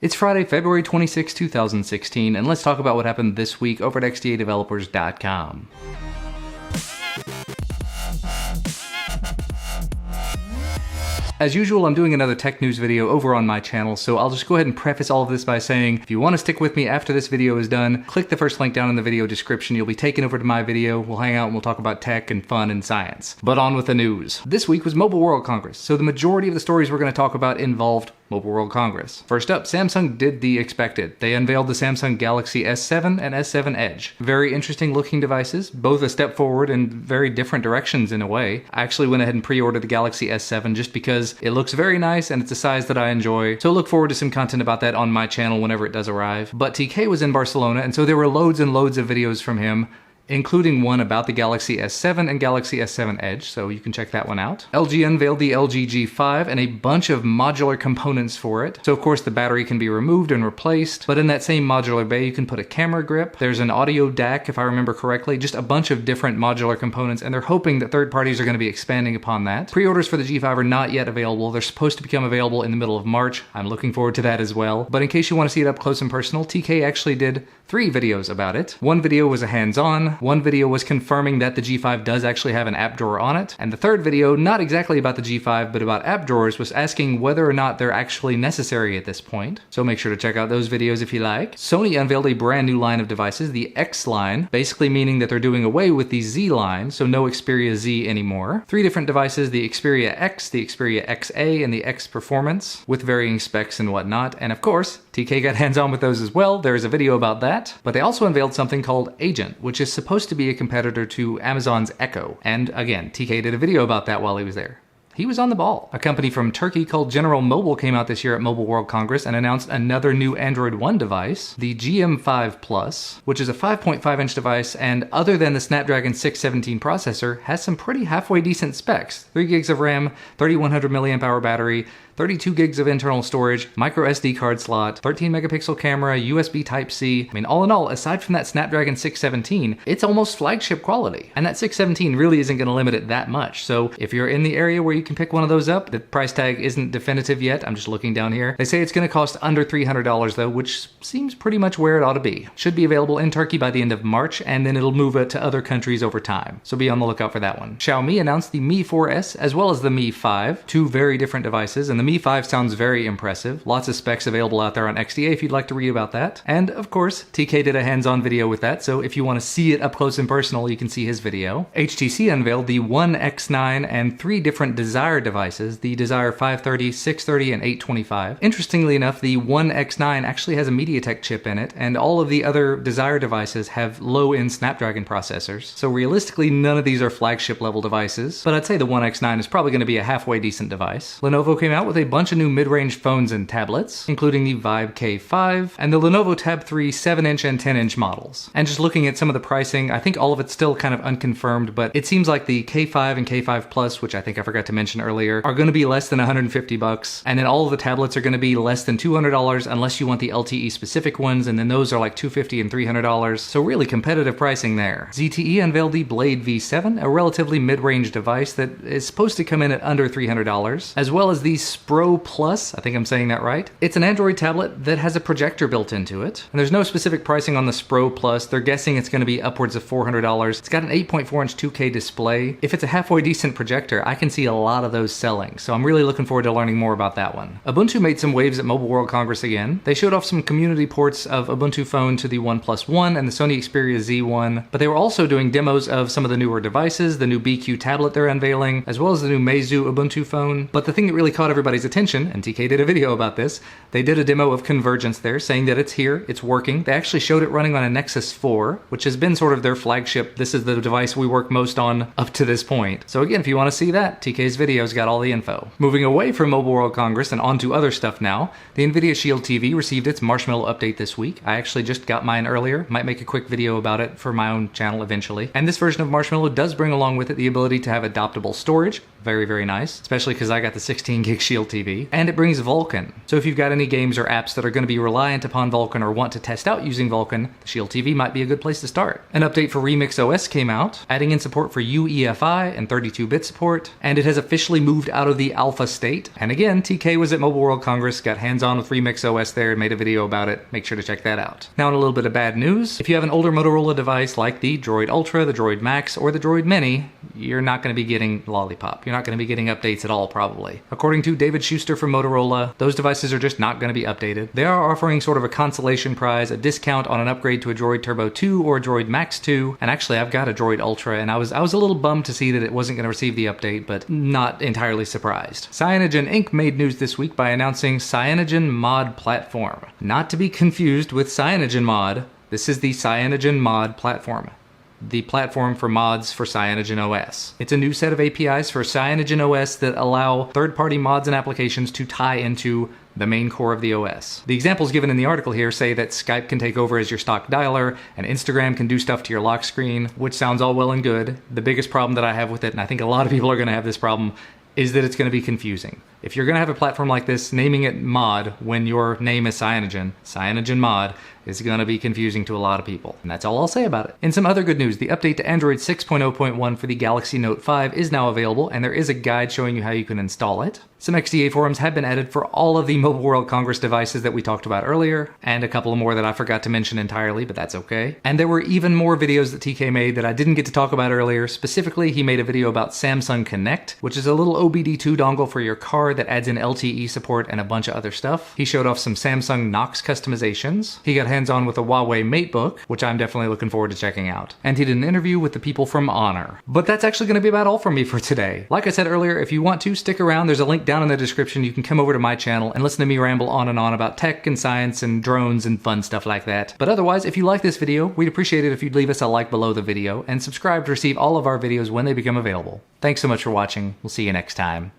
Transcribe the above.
It's Friday, February 26, 2016, and let's talk about what happened this week over at xdadevelopers.com. As usual, I'm doing another tech news video over on my channel, so I'll just go ahead and preface all of this by saying, if you want to stick with me after this video is done, click the first link down in the video description. You'll be taken over to my video, we'll hang out and we'll talk about tech and fun and science. But on with the news. This week was Mobile World Congress, so the majority of the stories we're going to talk about involved Mobile World Congress. First up, Samsung did the expected. They unveiled the Samsung Galaxy S7 and S7 Edge. Very interesting looking devices, both a step forward in very different directions in a way. I actually went ahead and pre-ordered the Galaxy S7 just because it looks very nice and it's a size that I enjoy. So look forward to some content about that on my channel whenever it does arrive. But TK was in Barcelona, and so there were loads and loads of videos from him, including one about the Galaxy S7 and Galaxy S7 Edge, so you can check that one out. LG unveiled the LG G5 and a bunch of modular components for it. So of course the battery can be removed and replaced, but in that same modular bay you can put a camera grip. There's an audio DAC, if I remember correctly, just a bunch of different modular components, and they're hoping that third parties are going to be expanding upon that. Pre-orders for the G5 are not yet available. They're supposed to become available in the middle of March. I'm looking forward to that as well. But in case you want to see it up close and personal, TK actually did 3 videos about it. One video was a hands-on, one video was confirming that the G5 does actually have an app drawer on it, and the third video, not exactly about the G5 but about app drawers, was asking whether or not they're actually necessary at this point. So make sure to check out those videos if you like. Sony unveiled a brand new line of devices, the X line, basically meaning that they're doing away with the Z line, so no Xperia Z anymore. 3 different devices, the Xperia X, the Xperia XA, and the X Performance, with varying specs and whatnot, and of course, TK got hands-on with those as well. There's a video about that. But they also unveiled something called Agent, which is supposed to be a competitor to Amazon's Echo. And again, TK did a video about that while he was there. He was on the ball. A company from Turkey called General Mobile came out this year at Mobile World Congress and announced another new Android One device, the GM5 Plus, which is a 5.5-inch device, and other than the Snapdragon 617 processor, has some pretty halfway decent specs. 3 gigs of RAM, 3100 mAh battery, 32 gigs of internal storage, micro SD card slot, 13 megapixel camera, USB Type-C. I mean, all in all, aside from that Snapdragon 617, it's almost flagship quality. And that 617 really isn't going to limit it that much. So if you're in the area where you can pick one of those up, the price tag isn't definitive yet. I'm just looking down here. They say it's going to cost under $300 though, which seems pretty much where it ought to be. Should be available in Turkey by the end of March, and then it'll move it to other countries over time. So be on the lookout for that one. Xiaomi announced the Mi 4S as well as the Mi 5, 2 very different devices, and the Mi 5 sounds very impressive. Lots of specs available out there on XDA if you'd like to read about that. And of course, TK did a hands-on video with that, so if you want to see it up close and personal, you can see his video. HTC unveiled the One X9 and 3 different Desire devices, the Desire 530, 630, and 825. Interestingly enough, the One X9 actually has a MediaTek chip in it, and all of the other Desire devices have low-end Snapdragon processors. So realistically, none of these are flagship level devices, but I'd say the One X9 is probably going to be a halfway decent device. Lenovo came out with a bunch of new mid-range phones and tablets, including the Vibe K5 and the Lenovo Tab 3 7-inch and 10-inch models. And just looking at some of the pricing, I think all of it's still kind of unconfirmed, but it seems like the K5 and K5 Plus, which I think I forgot to mention earlier, are going to be less than $150, and then all of the tablets are going to be less than $200 unless you want the LTE specific ones, and then those are like $250 and $300, so really competitive pricing there. ZTE unveiled the Blade V7, a relatively mid-range device that is supposed to come in at under $300, as well as the Spro Plus, I think I'm saying that right. It's an Android tablet that has a projector built into it, and there's no specific pricing on the Spro Plus. They're guessing it's going to be upwards of $400. It's got an 8.4-inch 2K display. If it's a halfway decent projector, I can see a lot of those selling, so I'm really looking forward to learning more about that one. Ubuntu made some waves at Mobile World Congress again. They showed off some community ports of Ubuntu Phone to the OnePlus One and the Sony Xperia Z1, but they were also doing demos of some of the newer devices, the new BQ tablet they're unveiling, as well as the new Meizu Ubuntu Phone. But the thing that really caught everybody's attention, and TK did a video about this, they did a demo of Convergence there, saying that it's here, it's working. They actually showed it running on a Nexus 4, which has been sort of their flagship. This is the device we work most on up to this point. So again, if you want to see that, TK's video's got all the info. Moving away from Mobile World Congress and onto other stuff now, the NVIDIA Shield TV received its Marshmallow update this week. I actually just got mine earlier, might make a quick video about it for my own channel eventually. And this version of Marshmallow does bring along with it the ability to have adaptable storage, Very, very nice, especially because I got the 16 gig Shield TV. And it brings Vulkan. So if you've got any games or apps that are going to be reliant upon Vulkan or want to test out using Vulkan, the Shield TV might be a good place to start. An update for Remix OS came out, adding in support for UEFI and 32-bit support, and it has officially moved out of the alpha state. And again, TK was at Mobile World Congress, got hands-on with Remix OS there and made a video about it. Make sure to check that out. Now, in a little bit of bad news, if you have an older Motorola device like the Droid Ultra, the Droid Max, or the Droid Mini, you're not going to be getting Lollipop. You're not going to be getting updates at all, probably. According to David Schuster from Motorola, those devices are just not going to be updated. They are offering sort of a consolation prize, a discount on an upgrade to a Droid Turbo 2 or a Droid Max 2, and actually I've got a Droid Ultra, and I was a little bummed to see that it wasn't going to receive the update, but not entirely surprised. Cyanogen Inc. made news this week by announcing Cyanogen Mod Platform. Not to be confused with Cyanogen Mod, this is the Cyanogen Mod Platform, the platform for mods for Cyanogen OS. It's a new set of APIs for Cyanogen OS that allow third-party mods and applications to tie into the main core of the OS. The examples given in the article here say that Skype can take over as your stock dialer, and Instagram can do stuff to your lock screen, which sounds all well and good. The biggest problem that I have with it, and I think a lot of people are going to have this problem, is that it's going to be confusing. If you're going to have a platform like this, naming it Mod when your name is Cyanogen Mod, is going to be confusing to a lot of people. And that's all I'll say about it. In some other good news, the update to Android 6.0.1 for the Galaxy Note 5 is now available, and there is a guide showing you how you can install it. Some XDA forums have been added for all of the Mobile World Congress devices that we talked about earlier, and a couple more that I forgot to mention entirely, but that's okay. And there were even more videos that TK made that I didn't get to talk about earlier. Specifically, he made a video about Samsung Connect, which is a little OBD2 dongle for your car that adds in LTE support and a bunch of other stuff. He showed off some Samsung Knox customizations. He got hands-on with a Huawei MateBook, which I'm definitely looking forward to checking out. And he did an interview with the people from Honor. But that's actually going to be about all from me for today. Like I said earlier, if you want to, stick around. There's a link down in the description. You can come over to my channel and listen to me ramble on and on about tech and science and drones and fun stuff like that. But otherwise, if you like this video, we'd appreciate it if you'd leave us a like below the video and subscribe to receive all of our videos when they become available. Thanks so much for watching. We'll see you next time.